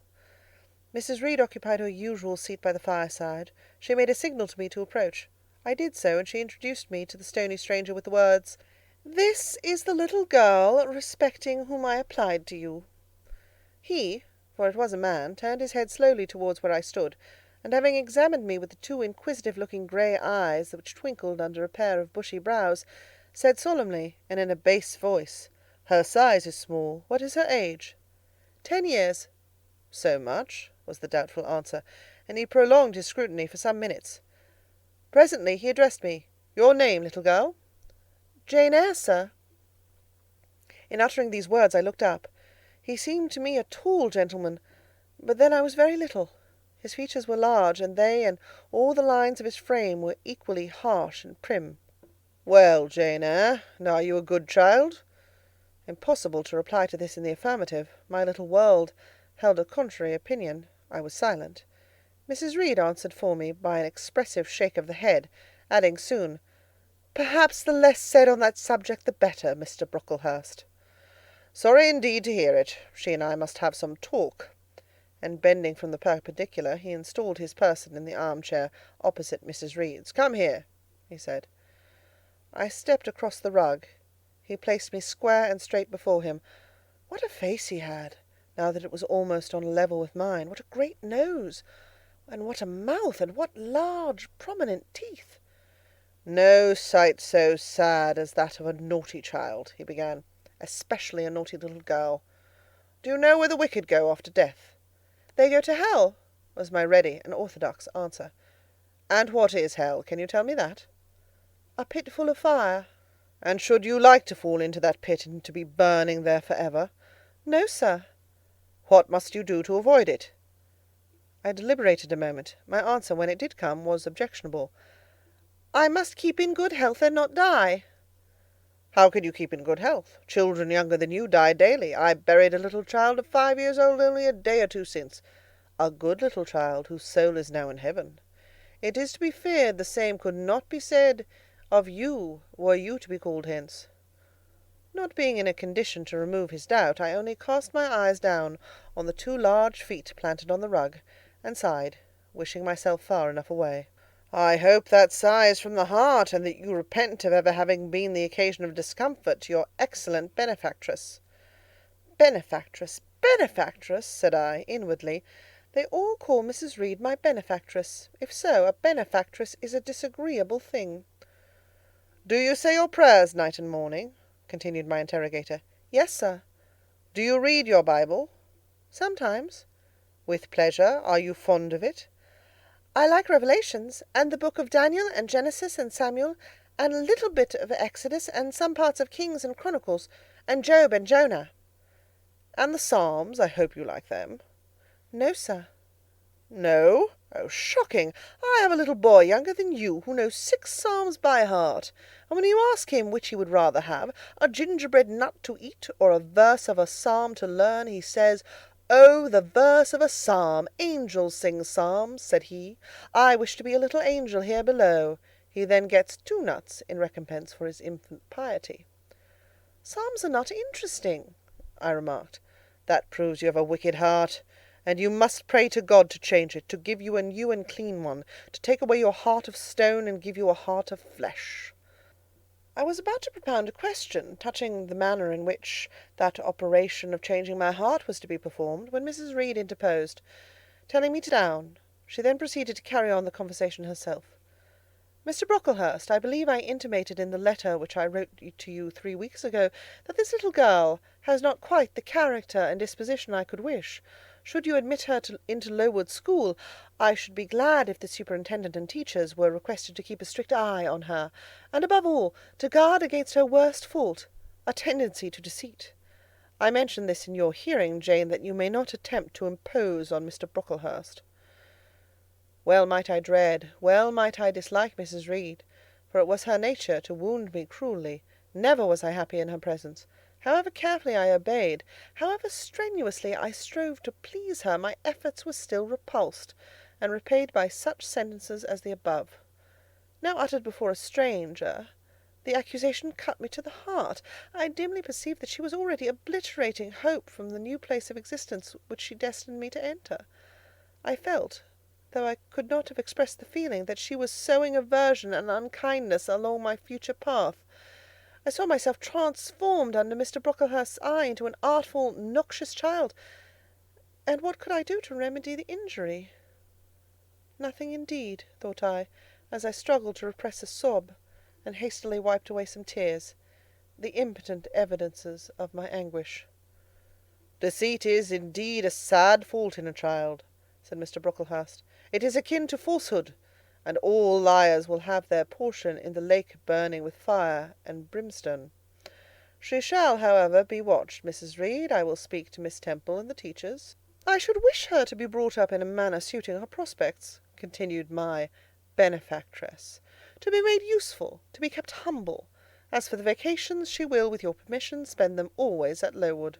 Mrs. Reed occupied her usual seat by the fireside. She made a signal to me to approach. I did so, and she introduced me to the stony stranger with the words, "This is the little girl respecting whom I applied to you." He, for it was a man, turned his head slowly towards where I stood, and having examined me with the 2 inquisitive-looking grey eyes which twinkled under a pair of bushy brows, said solemnly, and in a bass voice, "Her size is small. What is her age?" 10 years. "So much?" was the doubtful answer, and he prolonged his scrutiny for some minutes. Presently he addressed me. "Your name, little girl?" "Jane Eyre, sir." In uttering these words I looked up. He seemed to me a tall gentleman, but then I was very little. His features were large, and they and all the lines of his frame were equally harsh and prim. "Well, Jane Eyre, now are you a good child?" Impossible to reply to this in the affirmative. My little world held a contrary opinion. I was silent. Mrs. Reed answered for me by an expressive shake of the head, adding soon, "Perhaps the less said on that subject the better, Mr. Brocklehurst." "Sorry indeed to hear it. She and I must have some talk." And bending from the perpendicular, he installed his person in the armchair opposite Mrs. Reed's. "Come here," he said. I stepped across the rug. He placed me square and straight before him. What a face he had, now that it was almost on a level with mine! What a great nose! And what a mouth! And what large, prominent teeth! "No sight so sad as that of a naughty child," he began, "especially a naughty little girl. Do you know where the wicked go after death?" "They go to hell," was my ready and orthodox answer. "And what is hell? Can you tell me that?" "A pit full of fire." And should you like to fall into that pit and to be burning there for ever? No, sir. What must you do to avoid it? I deliberated a moment. My answer, when it did come, was objectionable. I must keep in good health and not die. How can you keep in good health? Children younger than you die daily. I buried a little child of 5 years old only a day or two since. A good little child, whose soul is now in heaven. It is to be feared the same could not be said of you, were you to be called hence. Not being in a condition to remove his doubt, I only cast my eyes down on the 2 large feet planted on the rug, and sighed, wishing myself far enough away. I hope that sigh is from the heart, and that you repent of ever having been the occasion of discomfort to your excellent benefactress. Benefactress, benefactress, said I, inwardly. They all call Mrs. Reed my benefactress. If so, a benefactress is a disagreeable thing. Do you say your prayers night and morning? Continued my interrogator. Yes, sir. Do you read your Bible? Sometimes. With pleasure? Are you fond of it? I like Revelations, and the book of Daniel, and Genesis, and Samuel, and a little bit of Exodus, and some parts of Kings and Chronicles, and Job and Jonah. And the Psalms, I hope you like them? No, sir. No? Oh, shocking! I have a little boy younger than you who knows 6 psalms by heart, and when you ask him which he would rather have, a gingerbread nut to eat or a verse of a psalm to learn, he says, "Oh, the verse of a psalm! Angels sing psalms," said he. "I wish to be a little angel here below." He then gets 2 nuts in recompense for his infant piety. Psalms are not interesting, I remarked. That proves you have a wicked heart, and you must pray to God to change it, to give you a new and clean one, to take away your heart of stone and give you a heart of flesh. I was about to propound a question touching the manner in which that operation of changing my heart was to be performed, when Mrs. Reed interposed. Telling me to down, she then proceeded to carry on the conversation herself. Mr. Brocklehurst, I believe I intimated in the letter which I wrote to you 3 weeks ago, that this little girl has not quite the character and disposition I could wish. Should you admit her into Lowood School, I should be glad if the superintendent and teachers were requested to keep a strict eye on her, and above all, to guard against her worst fault, a tendency to deceit. I mention this in your hearing, Jane, that you may not attempt to impose on Mr. Brocklehurst. Well might I dread, well might I dislike Mrs. Reed, for it was her nature to wound me cruelly. Never was I happy in her presence. However carefully I obeyed, however strenuously I strove to please her, my efforts were still repulsed, and repaid by such sentences as the above. Now uttered before a stranger, the accusation cut me to the heart. I dimly perceived that she was already obliterating hope from the new place of existence which she destined me to enter. I felt, though I could not have expressed the feeling, that she was sowing aversion and unkindness along my future path. I saw myself transformed under Mr. Brocklehurst's eye into an artful, noxious child, and what could I do to remedy the injury? Nothing indeed, thought I, as I struggled to repress a sob, and hastily wiped away some tears, the impotent evidences of my anguish. Deceit is indeed a sad fault in a child, said Mr. Brocklehurst. It is akin to falsehood, and all liars will have their portion in the lake burning with fire and brimstone. She shall, however, be watched, Mrs. Reed. I will speak to Miss Temple and the teachers. I should wish her to be brought up in a manner suiting her prospects, continued my benefactress, to be made useful, to be kept humble. As for the vacations, she will, with your permission, spend them always at Lowood.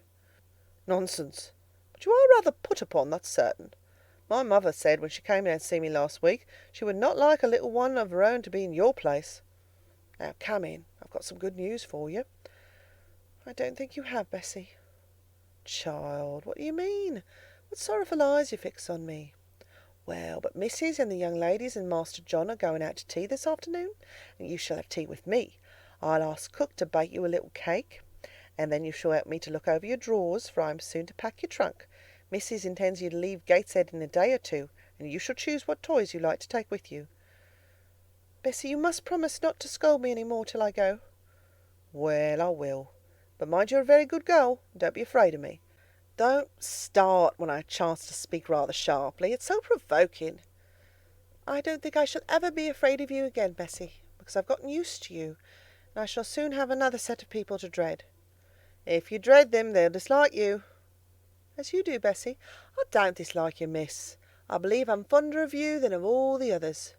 Nonsense! But you are rather put upon, that's certain. My mother said, when she came down to see me last week, she would not like a little one of her own to be in your place. Now come in. I've got some good news for you. I don't think you have, Bessie. Child, what do you mean? What sorrowful eyes you fix on me? Well, but Mrs. and the young ladies and Master John are going out to tea this afternoon, and you shall have tea with me. I'll ask cook to bake you a little cake, and then you shall help me to look over your drawers, for I am soon to pack your trunk. Mrs. intends you to leave Gateshead in a day or 2, and you shall choose what toys you like to take with you. Bessie, you must promise not to scold me any more till I go. Well, I will. But mind you're a very good girl, and don't be afraid of me. Don't start when I chance to speak rather sharply. It's so provoking. I don't think I shall ever be afraid of you again, Bessie, because I've gotten used to you, I shall soon have another set of people to dread. If you dread them, they'll dislike you. As you do, Bessie. I don't dislike you, miss. I believe I'm fonder of you than of all the others.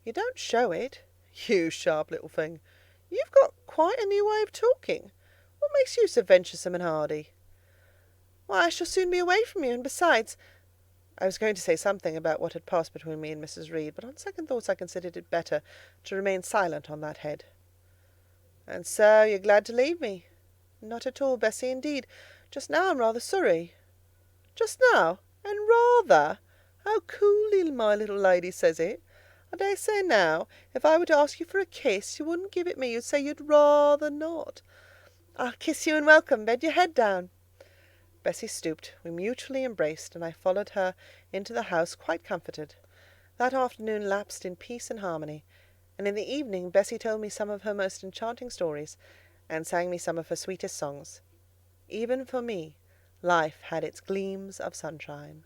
You don't show it. You sharp little thing. You've got quite a new way of talking. What makes you so venturesome and hardy? Why, I shall soon be away from you, and besides... I was going to say something about what had passed between me and Mrs. Reed, but on second thoughts I considered it better to remain silent on that head. And so you're glad to leave me? Not at all, Bessie, indeed. Just now I'm rather sorry. Just now? And rather? How coolly my little lady says it. I dare say now, if I were to ask you for a kiss, you wouldn't give it me. You'd say you'd rather not. I'll kiss you and welcome. Bend your head down. Bessie stooped. We mutually embraced, and I followed her into the house quite comforted. That afternoon lapsed in peace and harmony, and in the evening Bessie told me some of her most enchanting stories, and sang me some of her sweetest songs. Even for me, life had its gleams of sunshine.